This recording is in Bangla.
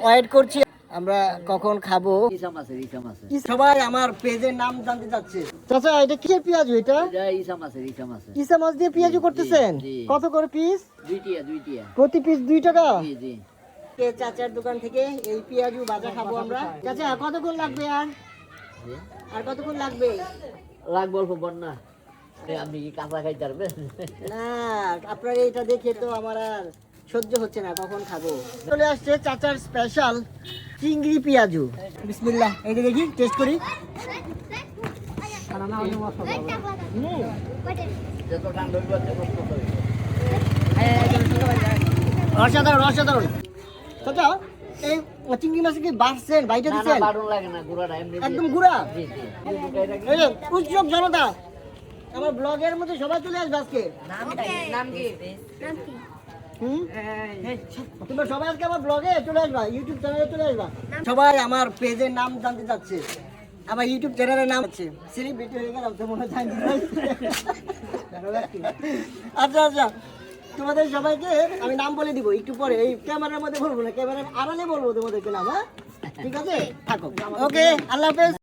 ওয়েট করছি আমরা কখন খাবো। ইসাম আছে, ইসাম আছে। সবাই আমার পেজের নাম জানতে চাচ্ছে। চাচা এটা কি পেঁয়াজু? এটা এটা ইসাম আছে, ইসাম আছে। ইসা মাছ দিয়ে পেঁয়াজু জি, করতেছেন? জি। কত করে পিস? 2 টিয়া, 2 টিয়া। প্রতি পিস 2 টাকা। জি, জি। চাচার দোকান থেকে এই পেঁয়াজু ভাজা খাবো আমরা। চাচা কতক্ষণ লাগবে জি। আর কতক্ষণ লাগবে? লাগবে অল্প বন্যা। আপনি কি কাঁচা খাইতে পারবেন? না আপনার এটা দেখে তো আমার আর সহ্য হচ্ছে না, কখন খাবো। চলে আসছে চাচার স্পেশাল চিংড়ি পেঁয়াজু। বিসমিল্লাহ, এটা দেখি টেস্ট করি। যত ঠান্ডা হইব তত কষ্ট হবে। অসাধারণ অসাধারণ। চাচা এই চিংড়ি মাছ কি বাড়ছেন বাইটা না, না, দিচ্ছেন? বারণ লাগে না, গুঁড়াটা এমনি দিয়ে- একদম গুঁড়া। জি, জি। ঢুকাই রাখি। এই যে উৎসব জনতা, আমার ব্লগের মধ্যে সবাই চলে আসবে আজকে। হুম? তোমরা সবাই আজকে আমার ব্লগে চলে আসবা, ইউটিউব চ্যানেলে চলে আসবা। সবাই আমার পেজের নাম জানতে চাচ্ছে, আমার ইউটিউব চ্যানেলের নাম হচ্ছে সেলিব্রিটি হয়ে গেলাম তো মনে হয়। আচ্ছা আচ্ছা, তোমাদের সবাইকে আমি নাম বলে দিব একটু পরে, এই ক্যামেরার মধ্যে বলবো না, ক্যামেরার আড়ালে বলবো তোমাদেরকে নাম। হ্যাঁ ঠিক আছে, থাকো। ওকে, আল্লাহ হাফেজ।